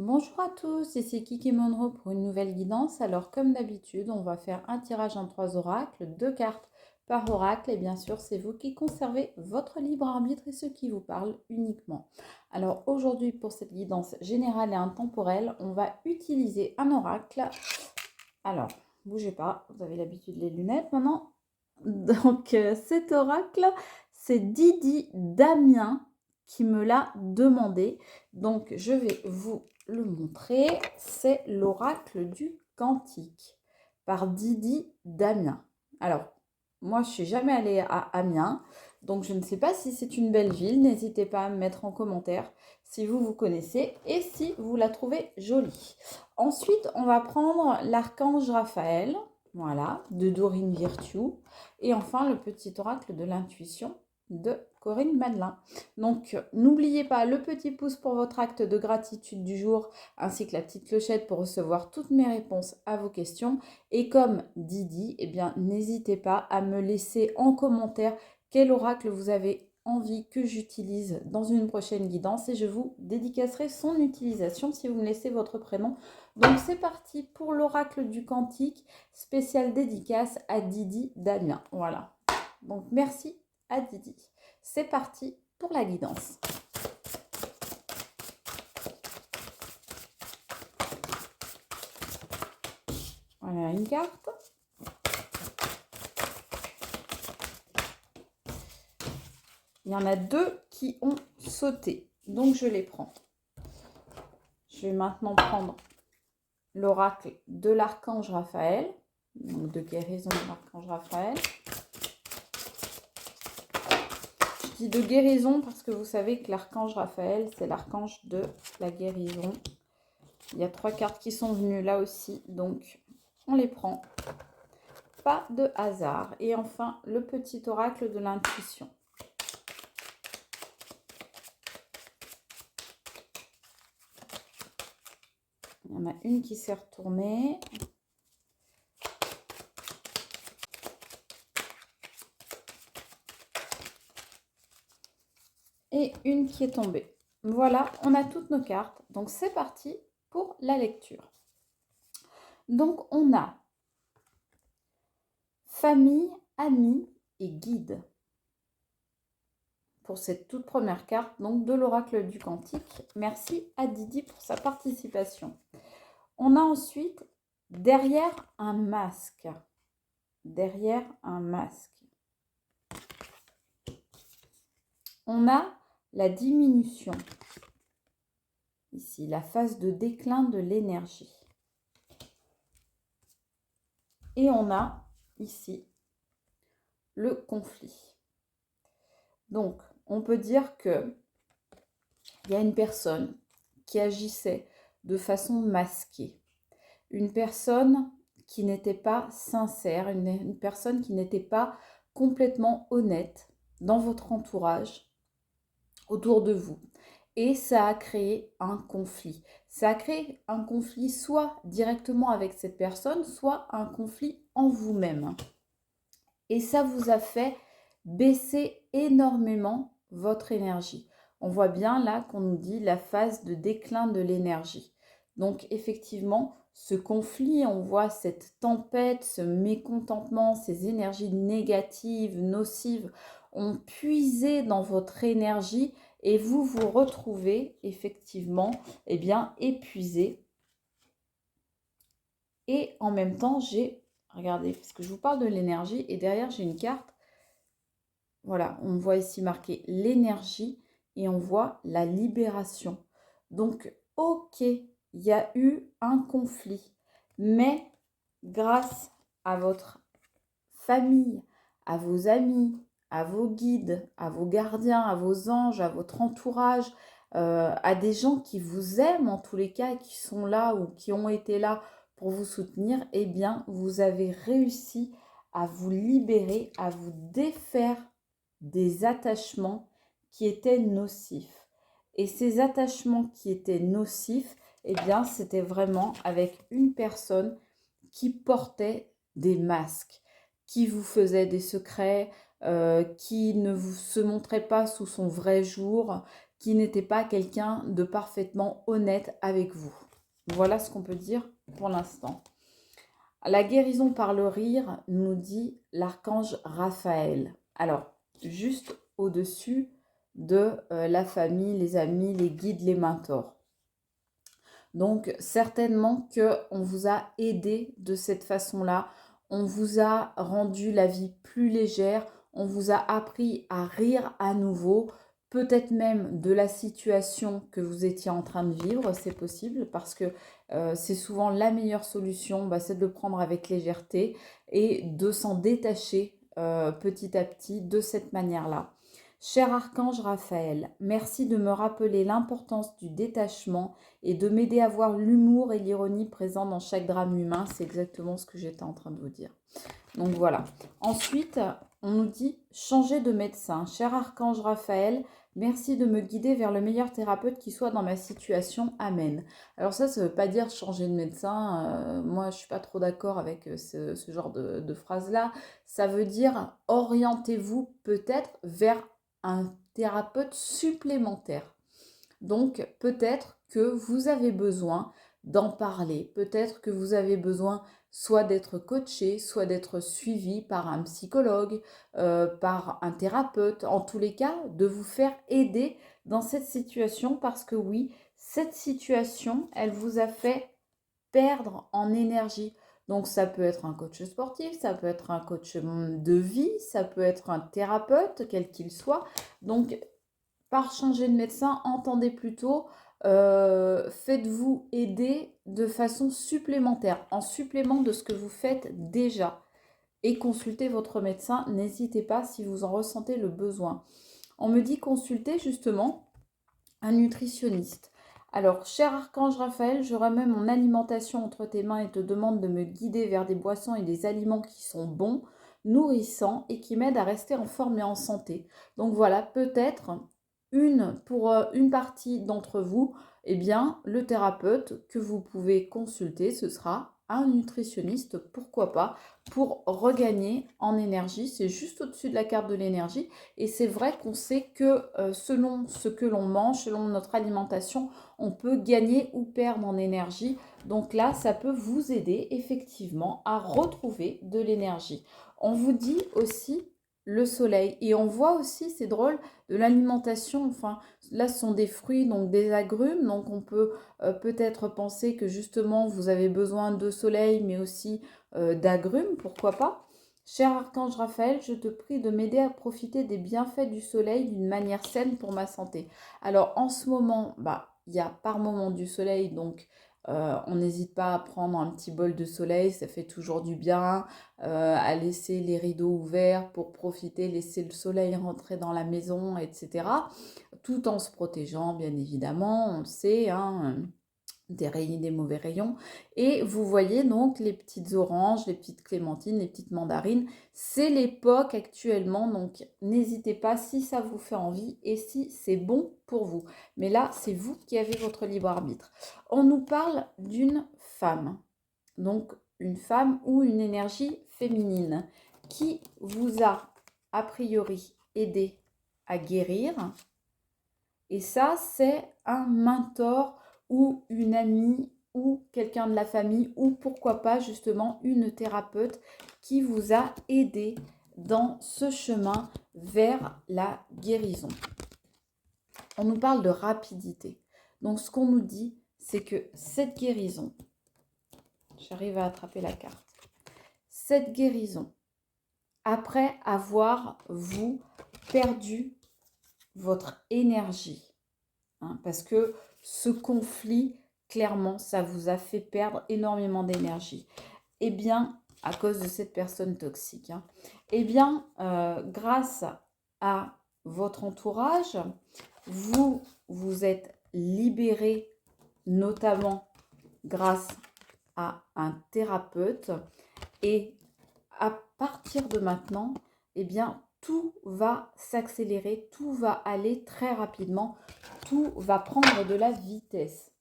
Bonjour à tous, ici Kiki Monroe pour une nouvelle guidance. Alors comme d'habitude, on va faire un tirage en 3 oracles, 2 cartes par oracle et bien sûr c'est vous qui conservez votre libre arbitre et ce qui vous parle uniquement. Alors aujourd'hui pour cette guidance générale et intemporelle, on va utiliser un oracle. Alors, bougez pas, vous avez l'habitude des lunettes maintenant. Donc cet oracle, c'est Didi Damien qui me l'a demandé. Donc je vais vous le montrer. C'est l'oracle du Cantique par Didi Damien. Alors, moi je suis jamais allée à Amiens, donc je ne sais pas si c'est une belle ville. N'hésitez pas à me mettre en commentaire si vous connaissez et si vous la trouvez jolie. Ensuite, on va prendre l'archange Raphaël, voilà, de Dorine Virtue. Et enfin, le petit oracle de l'intuition de Corinne Madelin. Donc, n'oubliez pas le petit pouce pour votre acte de gratitude du jour, ainsi que la petite clochette pour recevoir toutes mes réponses à vos questions. Et comme Didi, eh bien, n'hésitez pas à me laisser en commentaire quel oracle vous avez envie que j'utilise dans une prochaine guidance et je vous dédicacerai son utilisation si vous me laissez votre prénom. Donc c'est parti pour l'oracle du Cantique, spécial dédicace à Didi Damien. Voilà. Donc merci à Didi. C'est parti pour la guidance. Voilà une carte. Il y en a 2 qui ont sauté, donc je les prends. Je vais maintenant prendre l'oracle de l'archange Raphaël, donc de guérison de l'archange Raphaël. Je dis de guérison parce que vous savez que l'archange Raphaël, c'est l'archange de la guérison. Il y a 3 cartes qui sont venues là aussi, donc on les prend. Pas de hasard. Et enfin, le petit oracle de l'intuition. Il y en a une qui s'est retournée. Et une qui est tombée. Voilà, on a toutes nos cartes. Donc c'est parti pour la lecture. Donc on a famille, amis et guide. Pour cette toute première carte, donc de l'oracle du Cantique. Merci à Didi pour sa participation. On a ensuite derrière un masque. Derrière un masque. On a la diminution. Ici, la phase de déclin de l'énergie. Et on a ici le conflit. Donc, on peut dire que il y a une personne qui agissait de façon masquée. Une personne qui n'était pas sincère, une personne qui n'était pas complètement honnête dans votre entourage, autour de vous. Et ça a créé un conflit. Ça a créé un conflit soit directement avec cette personne, soit un conflit en vous-même. Et ça vous a fait baisser énormément votre énergie. On voit bien là qu'on nous dit la phase de déclin de l'énergie. Donc effectivement, ce conflit, on voit cette tempête, ce mécontentement, ces énergies négatives, nocives, ont puisé dans votre énergie et vous vous retrouvez effectivement épuisé. Et en même temps, regardez, parce que je vous parle de l'énergie et derrière j'ai une carte. Voilà, on voit ici marqué l'énergie et on voit la libération. Donc, ok, il y a eu un conflit, mais grâce à votre famille, à vos amis, à vos guides, à vos gardiens, à vos anges, à votre entourage, à des gens qui vous aiment en tous les cas, qui sont là ou qui ont été là pour vous soutenir, eh bien, vous avez réussi à vous libérer, à vous défaire des attachements qui étaient nocifs. Et ces attachements qui étaient nocifs, eh bien, c'était vraiment avec une personne qui portait des masques, qui vous faisait des secrets, qui ne vous se montrait pas sous son vrai jour, qui n'était pas quelqu'un de parfaitement honnête avec vous. Voilà ce qu'on peut dire pour l'instant. La guérison par le rire nous dit l'archange Raphaël. Alors, juste au-dessus de la famille, les amis, les guides, les mentors. Donc, certainement qu'on vous a aidé de cette façon-là. On vous a rendu la vie plus légère. On vous a appris à rire à nouveau. Peut-être même de la situation que vous étiez en train de vivre, c'est possible, parce que c'est souvent la meilleure solution, c'est de le prendre avec légèreté et de s'en détacher petit à petit de cette manière-là. Cher archange Raphaël, merci de me rappeler l'importance du détachement et de m'aider à voir l'humour et l'ironie présents dans chaque drame humain. C'est exactement ce que j'étais en train de vous dire. Donc voilà. Ensuite, on nous dit changer de médecin. Cher archange Raphaël, merci de me guider vers le meilleur thérapeute qui soit dans ma situation. Amen. Alors ça ne veut pas dire changer de médecin. Moi, je ne suis pas trop d'accord avec ce genre de phrase-là. Ça veut dire orientez-vous peut-être vers un thérapeute supplémentaire. Donc, peut-être que vous avez besoin d'en parler. Peut-être que vous avez besoin soit d'être coaché, soit d'être suivi par un psychologue, par un thérapeute. En tous les cas, de vous faire aider dans cette situation parce que oui, cette situation, elle vous a fait perdre en énergie. Donc, ça peut être un coach sportif, ça peut être un coach de vie, ça peut être un thérapeute, quel qu'il soit. Donc, par changer de médecin, entendez plutôt, faites-vous aider de façon supplémentaire, en supplément de ce que vous faites déjà. Et consultez votre médecin, n'hésitez pas si vous en ressentez le besoin. On me dit consulter justement un nutritionniste. Alors, cher archange Raphaël, je remets mon alimentation entre tes mains et te demande de me guider vers des boissons et des aliments qui sont bons, nourrissants et qui m'aident à rester en forme et en santé. Donc voilà, peut-être pour une partie d'entre vous, eh bien, le thérapeute que vous pouvez consulter, ce sera un nutritionniste, pourquoi pas, pour regagner en énergie. C'est juste au-dessus de la carte de l'énergie. Et c'est vrai qu'on sait que selon ce que l'on mange, selon notre alimentation, on peut gagner ou perdre en énergie. Donc là, ça peut vous aider effectivement à retrouver de l'énergie. On vous dit aussi le soleil. Et on voit aussi, c'est drôle, de l'alimentation. Enfin, là, ce sont des fruits, donc des agrumes. Donc on peut peut-être penser que justement, vous avez besoin de soleil, mais aussi d'agrumes, pourquoi pas. Cher archange Raphaël, je te prie de m'aider à profiter des bienfaits du soleil d'une manière saine pour ma santé. Alors en ce moment, il y a par moment du soleil, donc on n'hésite pas à prendre un petit bol de soleil, ça fait toujours du bien, à laisser les rideaux ouverts pour profiter, laisser le soleil rentrer dans la maison, etc. Tout en se protégeant, bien évidemment, on le sait, hein, des mauvais rayons. Et vous voyez donc les petites oranges, les petites clémentines, les petites mandarines. C'est l'époque actuellement, donc n'hésitez pas si ça vous fait envie et si c'est bon pour vous. Mais là, c'est vous qui avez votre libre arbitre. On nous parle d'une femme, donc une femme ou une énergie féminine qui vous a priori aidé à guérir. Et ça, c'est un mentor ou une amie ou quelqu'un de la famille ou pourquoi pas justement une thérapeute qui vous a aidé dans ce chemin vers la guérison. On nous parle de rapidité. Donc ce qu'on nous dit, c'est que cette guérison, j'arrive à attraper la carte, cette guérison, après avoir vous perdu votre énergie, parce que ce conflit, clairement, ça vous a fait perdre énormément d'énergie. Eh bien, à cause de cette personne toxique, eh bien, grâce à votre entourage, vous vous êtes libéré, notamment grâce à un thérapeute. Et à partir de maintenant, eh bien, tout va s'accélérer, tout va aller très rapidement, tout va prendre de la vitesse.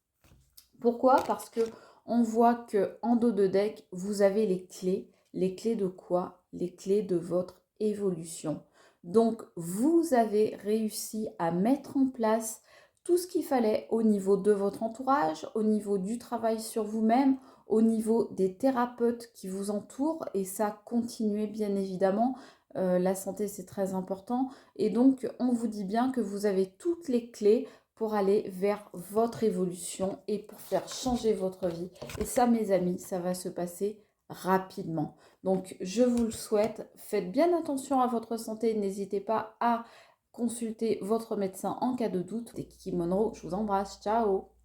Pourquoi? Parce que on voit que en dos de deck, vous avez les clés. Les clés de quoi? Les clés de votre évolution. Donc, vous avez réussi à mettre en place tout ce qu'il fallait au niveau de votre entourage, au niveau du travail sur vous-même, au niveau des thérapeutes qui vous entourent. Et ça, continuez bien évidemment. La santé, c'est très important. Et donc, on vous dit bien que vous avez toutes les clés pour aller vers votre évolution et pour faire changer votre vie. Et ça, mes amis, ça va se passer rapidement. Donc, je vous le souhaite. Faites bien attention à votre santé. N'hésitez pas à consulter votre médecin en cas de doute. C'était Kiki Monroe. Je vous embrasse. Ciao!